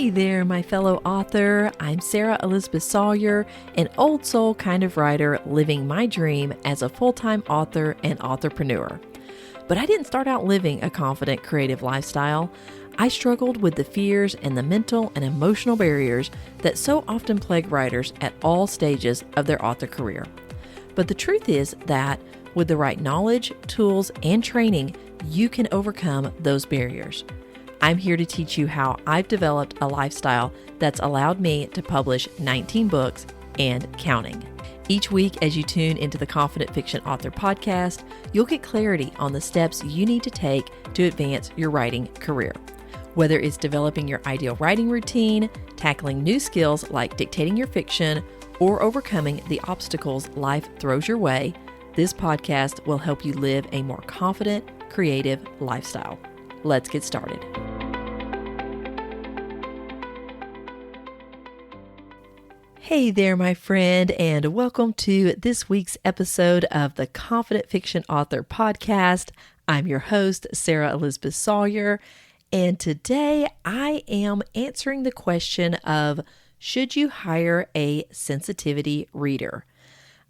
Hey there, my fellow author. I'm Sarah Elizabeth Sawyer, an old soul kind of writer living my dream as a full-time author and authorpreneur. But I didn't start out living a confident, creative lifestyle. I struggled with the fears and the mental and emotional barriers that so often plague writers at all stages of their author career. But the truth is that with the right knowledge, tools, and training, you can overcome those barriers. I'm here to teach you how I've developed a lifestyle that's allowed me to publish 19 books and counting. Each week, as you tune into the Confident Fiction Author podcast, you'll get clarity on the steps you need to take to advance your writing career. Whether it's developing your ideal writing routine, tackling new skills like dictating your fiction, or overcoming the obstacles life throws your way, this podcast will help you live a more confident, creative lifestyle. Let's get started. Hey there, my friend, and welcome to this week's episode of the Confident Fiction Author podcast. I'm your host, Sarah Elizabeth Sawyer, and today I am answering the question of, should you hire a sensitivity reader?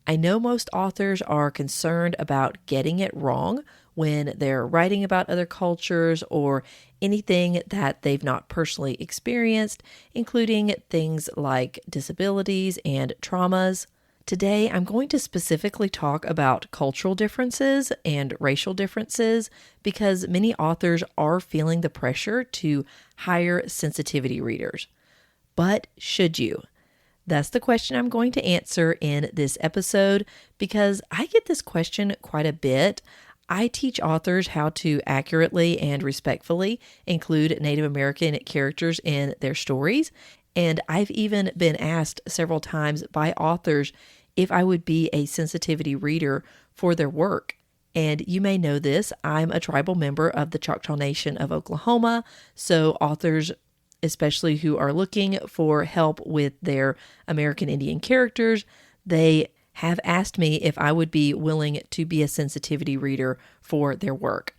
I know most authors are concerned about getting it wrong when they're writing about other cultures or anything that they've not personally experienced, including things like disabilities and traumas. Today, I'm going to specifically talk about cultural differences and racial differences because many authors are feeling the pressure to hire sensitivity readers. But should you? That's the question I'm going to answer in this episode because I get this question quite a bit. I teach authors how to accurately and respectfully include Native American characters in their stories, and I've even been asked several times by authors if I would be a sensitivity reader for their work. And you may know this, I'm a tribal member of the Choctaw Nation of Oklahoma, so authors especially who are looking for help with their American Indian characters, they have asked me if I would be willing to be a sensitivity reader for their work.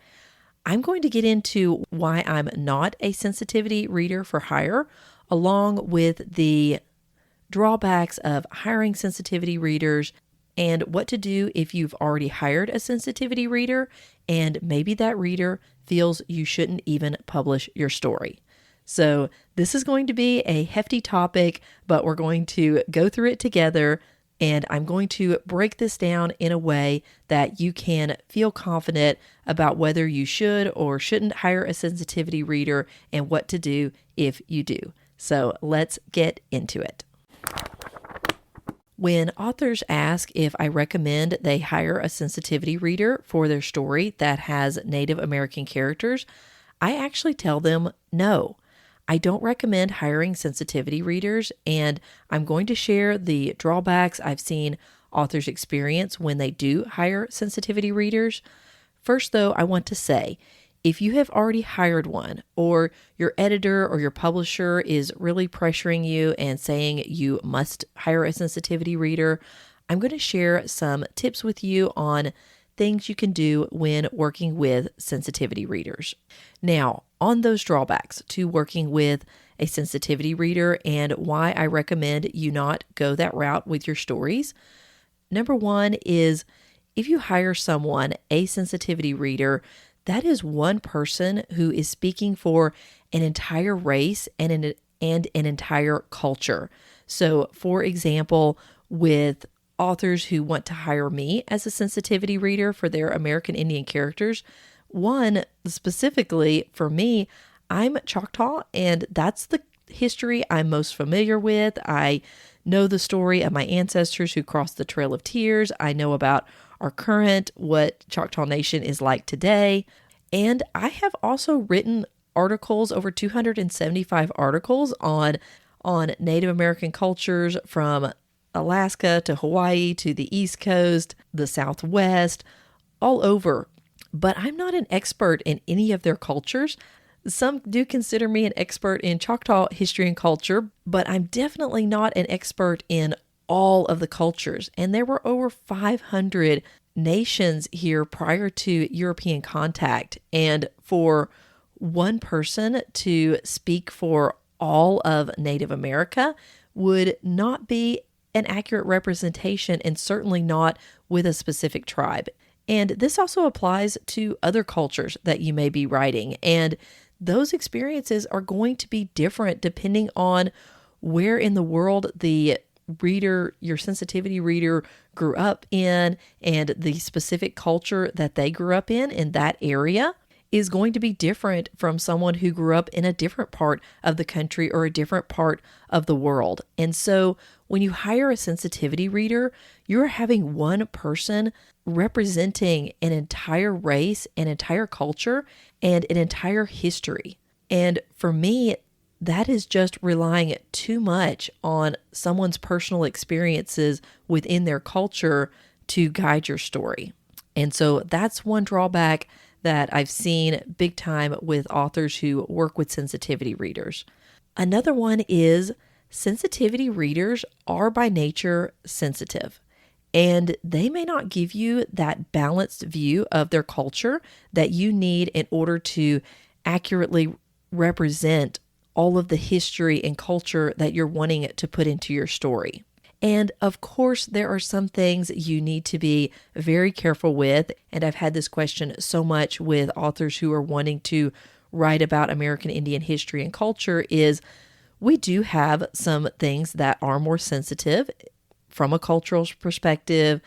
I'm going to get into why I'm not a sensitivity reader for hire, along with the drawbacks of hiring sensitivity readers and what to do if you've already hired a sensitivity reader and maybe that reader feels you shouldn't even publish your story. So this is going to be a hefty topic, but we're going to go through it together, and I'm going to break this down in a way that you can feel confident about whether you should or shouldn't hire a sensitivity reader and what to do if you do. So let's get into it. When authors ask if I recommend they hire a sensitivity reader for their story that has Native American characters, I actually tell them no. I don't recommend hiring sensitivity readers, and I'm going to share the drawbacks I've seen authors experience when they do hire sensitivity readers. First, though, I want to say, if you have already hired one, or your editor or your publisher is really pressuring you and saying you must hire a sensitivity reader, I'm going to share some tips with you on things you can do when working with sensitivity readers. Now, on those drawbacks to working with a sensitivity reader and why I recommend you not go that route with your stories. Number one is if you hire someone, a sensitivity reader, that is one person who is speaking for an entire race and an entire culture. So, for example, with authors who want to hire me as a sensitivity reader for their American Indian characters, one, specifically for me, I'm Choctaw, and that's the history I'm most familiar with. I know the story of my ancestors who crossed the Trail of Tears. I know about our current, what Choctaw Nation is like today. And I have also written articles, over 275 articles on Native American cultures from Alaska to Hawaii to the East Coast, the Southwest, all over. But I'm not an expert in any of their cultures. Some do consider me an expert in Choctaw history and culture, but I'm definitely not an expert in all of the cultures. And there were over 500 nations here prior to European contact. And for one person to speak for all of Native America would not be an accurate representation, and certainly not with a specific tribe. And this also applies to other cultures that you may be writing. And those experiences are going to be different depending on where in the world the reader, your sensitivity reader, grew up in, and the specific culture that they grew up in that area is going to be different from someone who grew up in a different part of the country or a different part of the world. And so when you hire a sensitivity reader, you're having one person representing an entire race, an entire culture, and an entire history. And for me, that is just relying too much on someone's personal experiences within their culture to guide your story. And so that's one drawback that I've seen big time with authors who work with sensitivity readers. Another one is sensitivity readers are by nature sensitive, and they may not give you that balanced view of their culture that you need in order to accurately represent all of the history and culture that you're wanting to put into your story. And of course, there are some things you need to be very careful with. And I've had this question so much with authors who are wanting to write about American Indian history and culture is we do have some things that are more sensitive from a cultural perspective,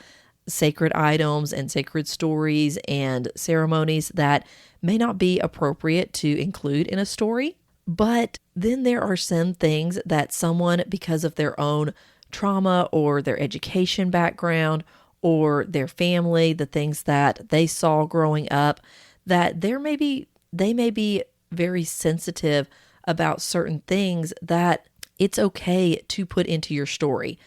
sacred items and sacred stories and ceremonies that may not be appropriate to include in a story. But then there are some things that someone, because of their own trauma or their education background or their family, the things that they saw growing up, that they may be very sensitive about certain things that it's okay to put into your story.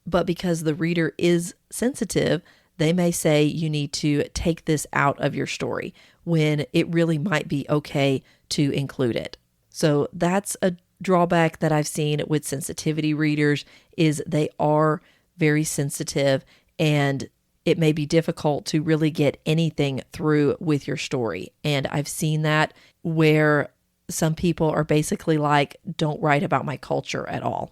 But because the reader is sensitive, they may say you need to take this out of your story when it really might be okay to include it. So that's a drawback that I've seen with sensitivity readers is they are very sensitive, and it may be difficult to really get anything through with your story. And I've seen that where some people are basically like, don't write about my culture at all.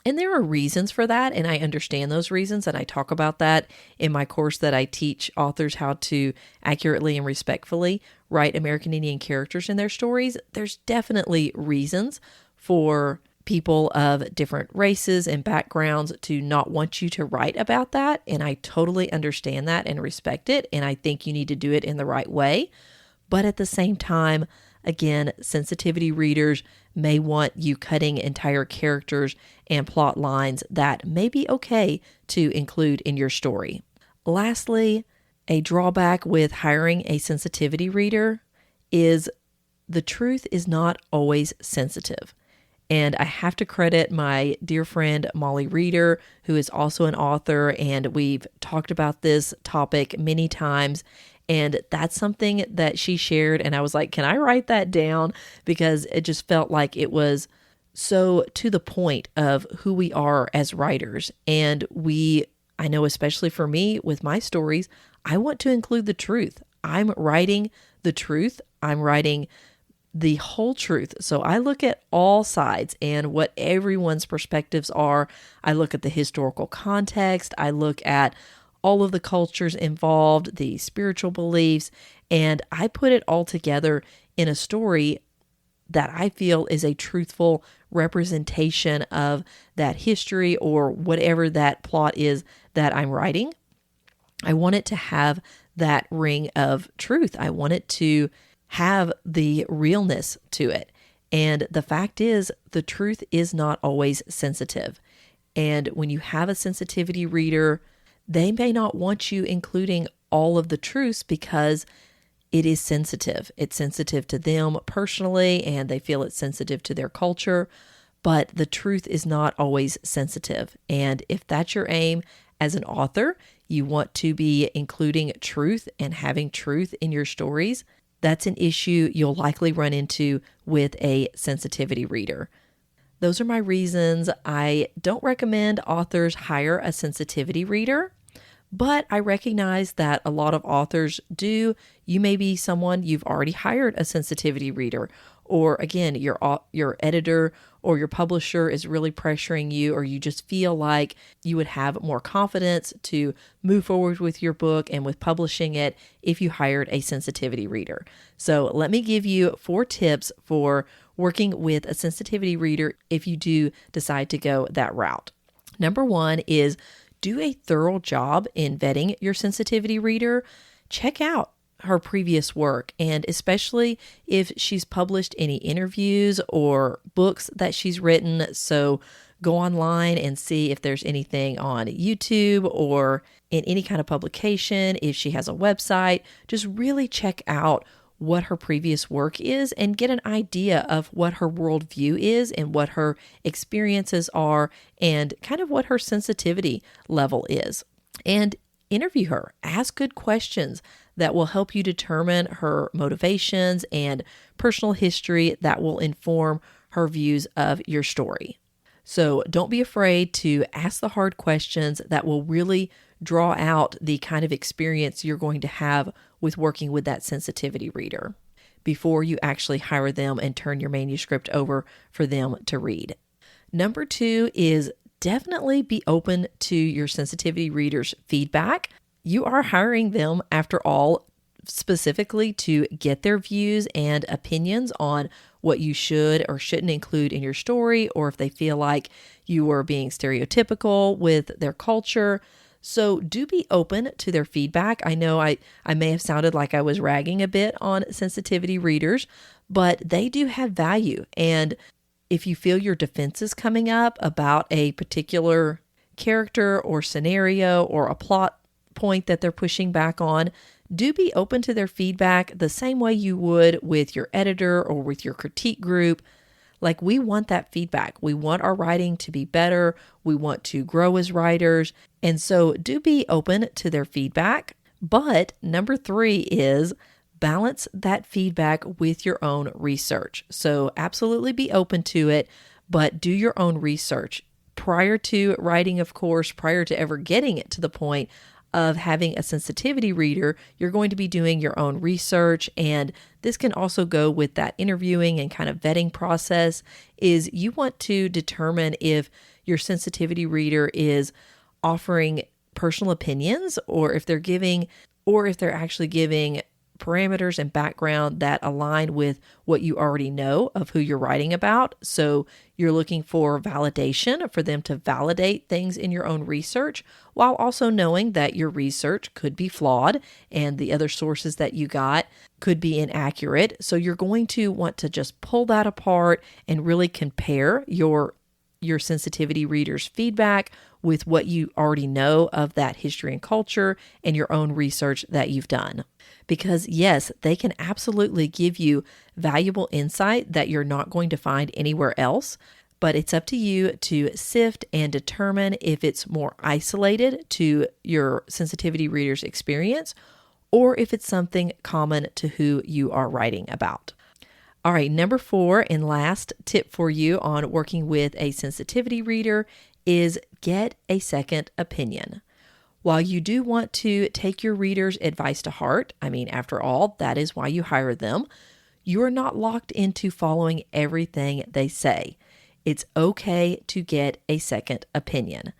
And there are reasons for that, and I understand those reasons, and I talk about that in my course that I teach authors how to accurately and respectfully write American Indian characters in their stories. There's definitely reasons for people of different races and backgrounds to not want you to write about that, and I totally understand that and respect it, and I think you need to do it in the right way. But at the same time, again, sensitivity readers may want you cutting entire characters and plot lines that may be okay to include in your story. Lastly, a drawback with hiring a sensitivity reader is the truth is not always sensitive. And I have to credit my dear friend Molly Reeder, who is also an author, and we've talked about this topic many times. And that's something that she shared, and I was like, can I write that down? Because it just felt like it was so to the point of who we are as writers. And I know especially for me with my stories, I want to include the truth. I'm writing the truth. I'm writing the whole truth. So I look at all sides and what everyone's perspectives are. I look at the historical context. I look at all of the cultures involved, the spiritual beliefs, and I put it all together in a story that I feel is a truthful representation of that history or whatever that plot is that I'm writing. I want it to have that ring of truth. I want it to have the realness to it. And the fact is, the truth is not always sensitive. And when you have a sensitivity reader, they may not want you including all of the truths because it is sensitive. It's sensitive to them personally, and they feel it's sensitive to their culture, but the truth is not always sensitive. And if that's your aim as an author, you want to be including truth and having truth in your stories, that's an issue you'll likely run into with a sensitivity reader. Those are my reasons. I don't recommend authors hire a sensitivity reader, but I recognize that a lot of authors do. You may be someone, you've already hired a sensitivity reader, or again, your editor or your publisher is really pressuring you, or you just feel like you would have more confidence to move forward with your book and with publishing it if you hired a sensitivity reader. So let me give you 4 tips for working with a sensitivity reader if you do decide to go that route. Number 1 is do a thorough job in vetting your sensitivity reader. Check out her previous work, and especially if she's published any interviews or books that she's written. So go online and see if there's anything on YouTube or in any kind of publication. If she has a website, just really check out what her previous work is and get an idea of what her worldview is and what her experiences are and kind of what her sensitivity level is. And interview her, ask good questions that will help you determine her motivations and personal history that will inform her views of your story. So don't be afraid to ask the hard questions that will really draw out the kind of experience you're going to have with working with that sensitivity reader before you actually hire them and turn your manuscript over for them to read. Number 2 is definitely be open to your sensitivity reader's feedback. You are hiring them, after all, specifically to get their views and opinions on what you should or shouldn't include in your story, or if they feel like you are being stereotypical with their culture. So do be open to their feedback. I know I may have sounded like I was ragging a bit on sensitivity readers, but they do have value. And if you feel your defenses coming up about a particular character or scenario or a plot point that they're pushing back on, do be open to their feedback the same way you would with your editor or with your critique group. Like, we want that feedback. We want our writing to be better. We want to grow as writers. And so do be open to their feedback. But number 3 is balance that feedback with your own research. So absolutely be open to it, but do your own research. Prior to writing, of course, prior to ever getting it to the point of having a sensitivity reader, you're going to be doing your own research. And this can also go with that interviewing and kind of vetting process. Is you want to determine if your sensitivity reader is offering personal opinions, or if they're actually giving parameters and background that align with what you already know of who you're writing about. So you're looking for validation, for them to validate things in your own research, while also knowing that your research could be flawed and the other sources that you got could be inaccurate. So you're going to want to just pull that apart and really compare your sensitivity reader's feedback with what you already know of that history and culture and your own research that you've done. Because yes, they can absolutely give you valuable insight that you're not going to find anywhere else, but it's up to you to sift and determine if it's more isolated to your sensitivity reader's experience, or if it's something common to who you are writing about. All right, number 4 and last tip for you on working with a sensitivity reader is get a second opinion. While you do want to take your reader's advice to heart, I mean, after all, that is why you hire them, you are not locked into following everything they say. It's okay to get a second opinion.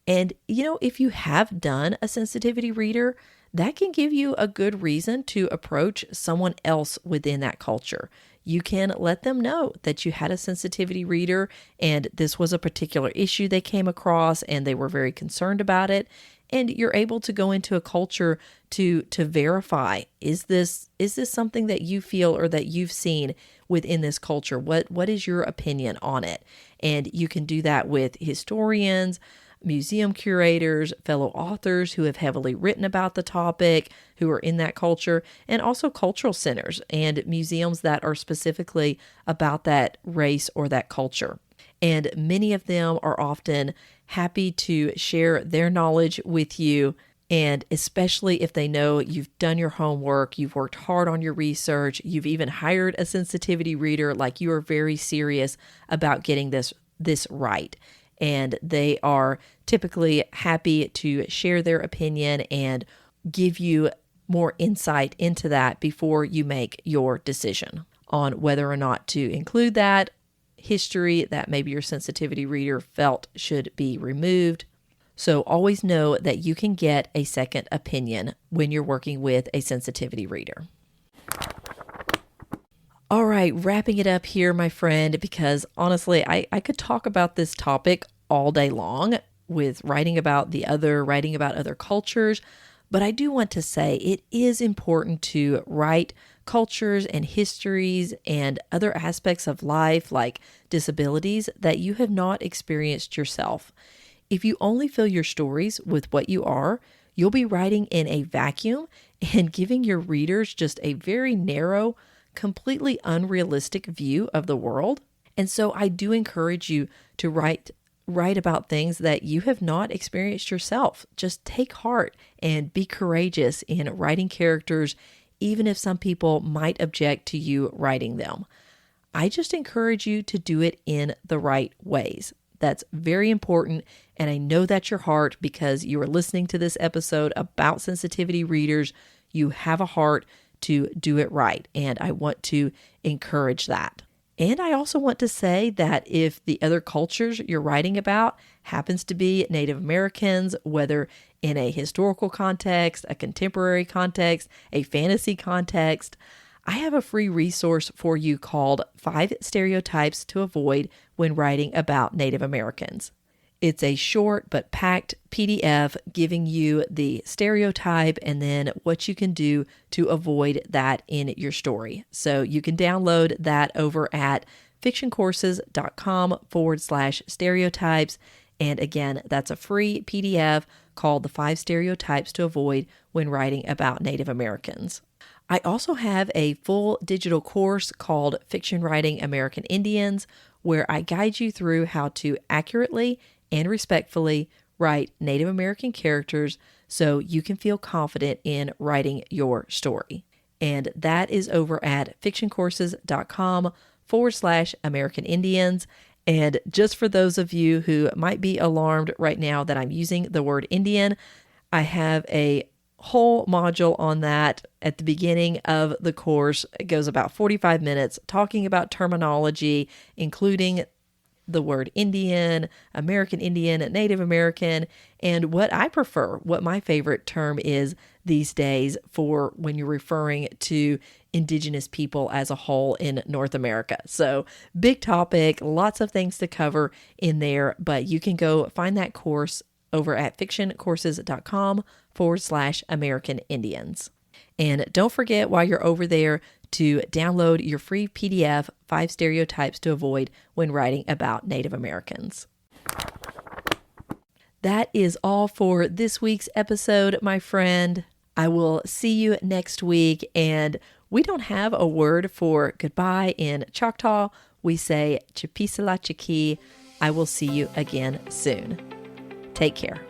And, if you have done a sensitivity reader, that can give you a good reason to approach someone else within that culture. You can let them know that you had a sensitivity reader and this was a particular issue they came across and they were very concerned about it. And you're able to go into a culture to verify, is this something that you feel or that you've seen within this culture? What is your opinion on it? And you can do that with historians, museum curators, fellow authors who have heavily written about the topic, who are in that culture, and also cultural centers and museums that are specifically about that race or that culture. And many of them are often happy to share their knowledge with you. And especially if they know you've done your homework, you've worked hard on your research, you've even hired a sensitivity reader, like you are very serious about getting this right. And they are typically happy to share their opinion and give you more insight into that before you make your decision. on whether or not to include that, history that maybe your sensitivity reader felt should be removed. So always know that you can get a second opinion when you're working with a sensitivity reader. All right, wrapping it up here, my friend, because honestly, I could talk about this topic all day long with writing about other cultures, but I do want to say it is important to write cultures and histories and other aspects of life like disabilities that you have not experienced yourself. If you only fill your stories with what you are, you'll be writing in a vacuum and giving your readers just a very narrow, completely unrealistic view of the world. And so I do encourage you to write about things that you have not experienced yourself. Just take heart and be courageous in writing characters, even if some people might object to you writing them. I just encourage you to do it in the right ways. That's very important. And I know that's your heart because you are listening to this episode about sensitivity readers. You have a heart to do it right. And I want to encourage that. And I also want to say that if the other cultures you're writing about happens to be Native Americans, whether in a historical context, a contemporary context, a fantasy context, I have a free resource for you called 5 Stereotypes to Avoid When Writing About Native Americans. It's a short but packed PDF giving you the stereotype and then what you can do to avoid that in your story. So you can download that over at fictioncourses.com/stereotypes. And again, that's a free PDF called the 5 Stereotypes to Avoid When Writing About Native Americans. I also have a full digital course called Fiction Writing American Indians, where I guide you through how to accurately and respectfully write Native American characters so you can feel confident in writing your story. And that is over at fictioncourses.com/American Indians. And just for those of you who might be alarmed right now that I'm using the word Indian, I have a whole module on that at the beginning of the course. It goes about 45 minutes talking about terminology, including the word Indian, American Indian, Native American, and what I prefer, what my favorite term is these days for when you're referring to Indigenous people as a whole in North America. So big topic, lots of things to cover in there, but you can go find that course over at fictioncourses.com/American Indians. And don't forget while you're over there to download your free PDF, 5 Stereotypes to Avoid When Writing About Native Americans. That is all for this week's episode, my friend. I will see you next week. And we don't have a word for goodbye in Choctaw. We say Chipisala Chiki. I will see you again soon. Take care.